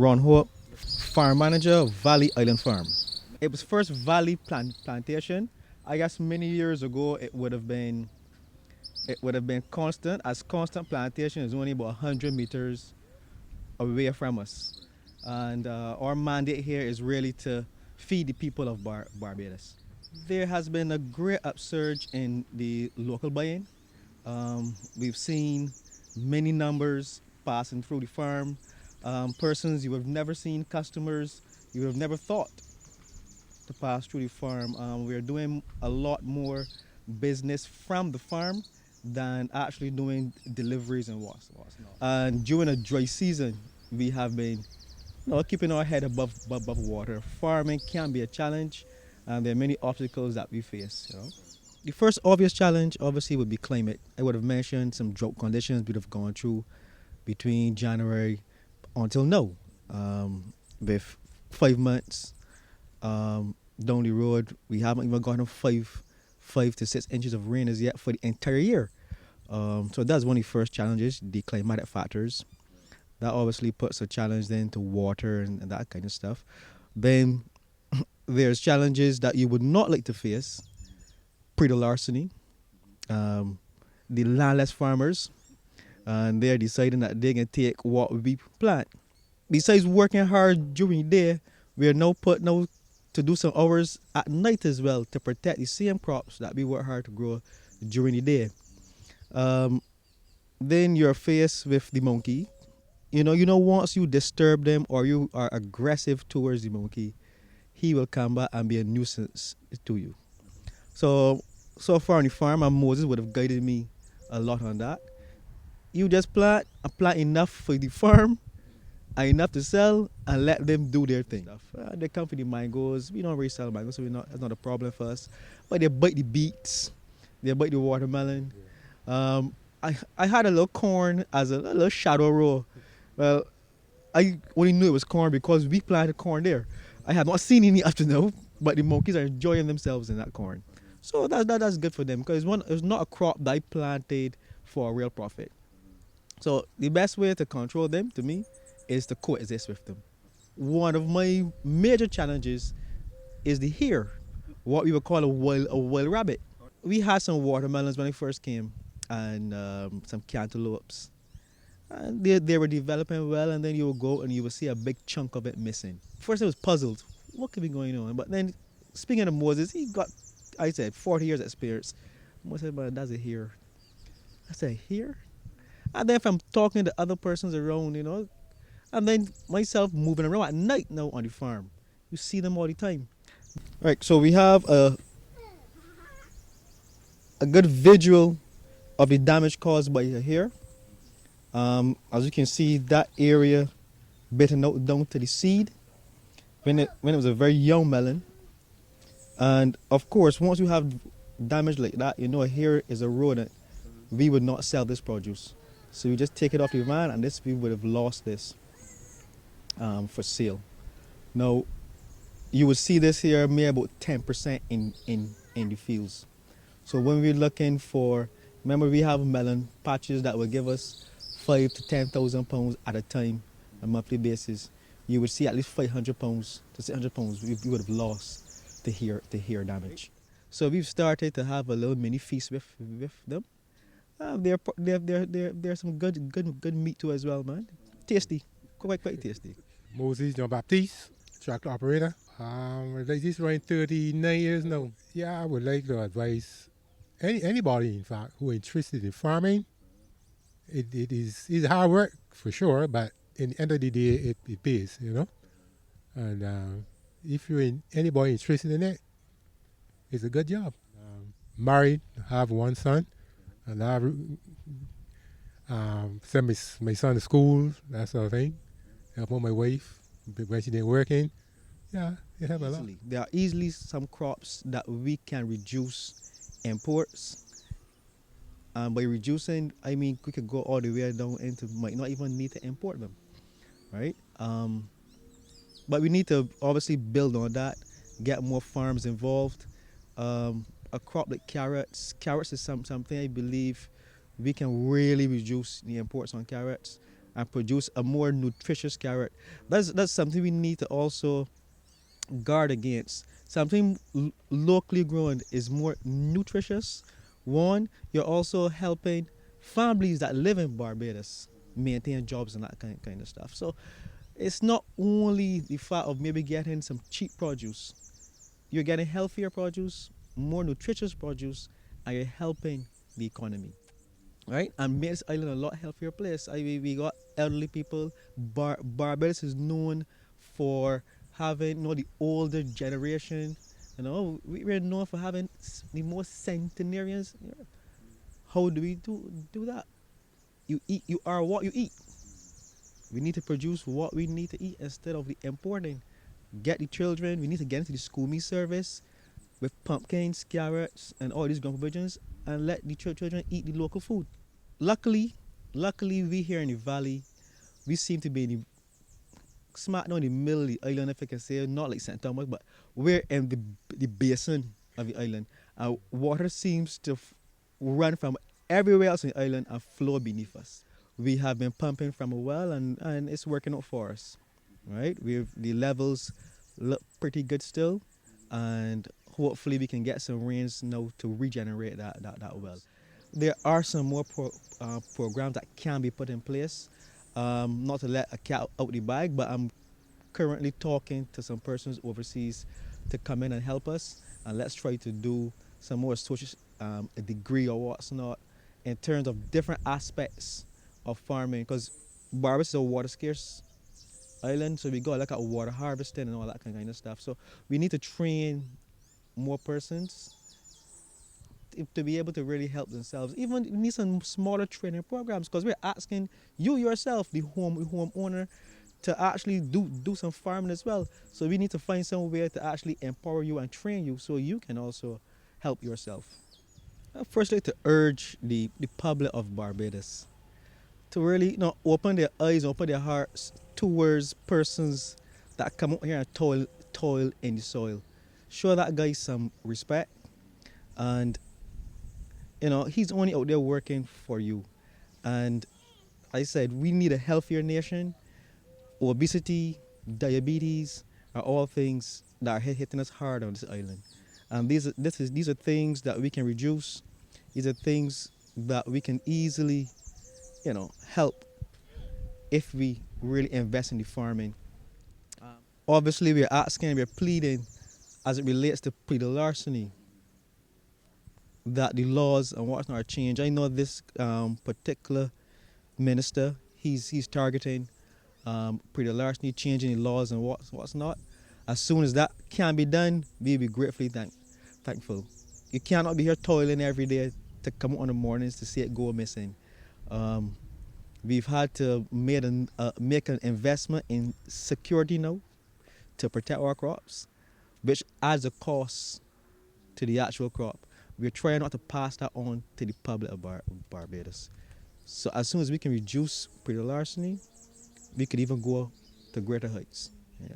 Ron Hope, farm manager of Valley Island Farm. It was first Valley Plantation. I guess many years ago it would have been constant, as constant plantation is only about 100 meters away from us. And our mandate here is really to feed the people of Barbados. There has been a great upsurge in the local buying. We've seen many numbers passing through the farm, persons you have never seen, customers you have never thought to pass through the farm. We're doing a lot more business from the farm than actually doing deliveries and what's not. And during a dry season, we have been keeping our head above water. Farming can be a challenge, and there are many obstacles that we face. The first obvious challenge, obviously, would be climate. I would have mentioned some drought conditions we'd have gone through between January until now, with 5 months down the road. We haven't even gotten 5 to 6 inches of rain as yet for the entire year. So that's one of the first challenges, the climatic factors. That obviously puts a challenge then to water and that kind of stuff. Then there's challenges that you would not like to face: praedial larceny, the landless farmers, and they're deciding that they can take what we plant. Besides working hard during the day, we are now put now to do some hours at night as well to protect the same crops that we work hard to grow during the day. Then you're faced with the monkey. Once you disturb them or you are aggressive towards the monkey, he will come back and be a nuisance to you. So far on the farm, and Moses would have guided me a lot on that. You just plant and plant enough for the farm and enough to sell, and let them do their thing. They come for the mangoes. We don't really sell mangoes, so that's not a problem for us. But they bite the beets, they bite the watermelon. I had a little corn as a little shadow row. Well, I only knew it was corn because we planted corn there. I have not seen any up to now, but the monkeys are enjoying themselves in that corn. So that's good for them, because it's not a crop that I planted for a real profit. So the best way to control them, to me, is to coexist with them. One of my major challenges is the hare, what we would call a wild rabbit. We had some watermelons when I first came, and some cantaloupes. And they were developing well, and then you will go and you will see a big chunk of it missing. First I was puzzled, what could be going on? But then, speaking of Moses, he got, I said, 40 years experience. Moses said, but that's a hare. I said, hare? And then if I'm talking to other persons around, and then myself moving around at night now on the farm, you see them all the time. Right, so we have a good visual of the damage caused by a hare. As you can see, that area bitten out down to the seed when it was a very young melon. And of course, once you have damage like that, a hare is a rodent. We would not sell this produce. So we just take it off the van, and we would have lost this for sale. Now, you would see this here maybe about 10% in the fields. So when we're looking for, remember, we have melon patches that will give us 5 to 10,000 pounds at a time on a monthly basis. You would see at least 500 pounds to 600 pounds we would have lost to hare damage. So we've started to have a little mini feast with them. There's some good meat too as well, man. Tasty, quite tasty. Moses Jean-Baptiste, tractor operator. Like this around 39 years now. Yeah, I would like to advise anybody, in fact, who is interested in farming. It's hard work for sure, but in the end of the day, it pays, And if anybody interested in it, it's a good job. Married, have one son, and I send my son to school, that sort of thing. Help out my wife when she didn't working. Yeah, you have a lot. There are easily some crops that we can reduce imports. By reducing, I mean we could go all the way down into might not even need to import them, right? But we need to obviously build on that, get more farms involved. A crop like carrots is something I believe we can really reduce the imports on carrots. and produce a more nutritious carrot. That's something we need to also guard against. Something locally grown is more nutritious. One, you're also helping families that live in Barbados maintain jobs and that kind of stuff. So it's not only the fact of maybe getting some cheap produce. You're getting healthier produce, more nutritious produce, and you're helping the economy, right? And makes island a lot healthier place. We got elderly people. Barbados is known for having, the older generation. We're known for having the most centenarians. How do we do that? You are what you eat. We need to produce what we need to eat instead of the importing. Get the children. We need to get into the school meal service with pumpkins, carrots, and all these ground provisions, and let the children eat the local food. Luckily, luckily, we here in the valley, we seem to be in the smack down in the middle of the island, if I can say, not like St. Thomas, but we're in the basin of the island. Water seems to run from everywhere else in the island and flow beneath us. We have been pumping from a well, and it's working out for us, right? We've the levels look pretty good still, and hopefully we can get some rains now to regenerate that well. There are some more programs that can be put in place. Not to let a cat out the bag, but I'm currently talking to some persons overseas to come in and help us, and let's try to do some more social a degree or what's not in terms of different aspects of farming, because Barbados is a water scarce island, so we got to look at water harvesting and all that kind of stuff. So we need to train more persons to be able to really help themselves. Even we need some smaller training programs, because we're asking you yourself, the home owner, to actually do some farming as well. So we need to find somewhere to actually empower you and train you so you can also help yourself. Firstly, to urge the public of Barbados to really open their eyes, open their hearts towards persons that come out here and toil in the soil. Show that guy some respect, and he's only out there working for you. And I said we need a healthier nation. Obesity, diabetes are all things that are hitting us hard on this island. And these are things that we can reduce. These are things that we can easily, help if we really invest in the farming. Obviously, we're asking, we're pleading, as it relates to praedial larceny, that the laws and what's not change. I know this particular minister, he's targeting praedial larceny, changing the laws and what's not. As soon as that can be done, we'll be gratefully thankful. You cannot be here toiling every day to come out on the mornings to see it go missing. We've had to make an investment in security now to protect our crops, which adds a cost to the actual crop. We're trying not to pass that on to the public of Barbados. So as soon as we can reduce praedial larceny, we could even go to greater heights. Yeah.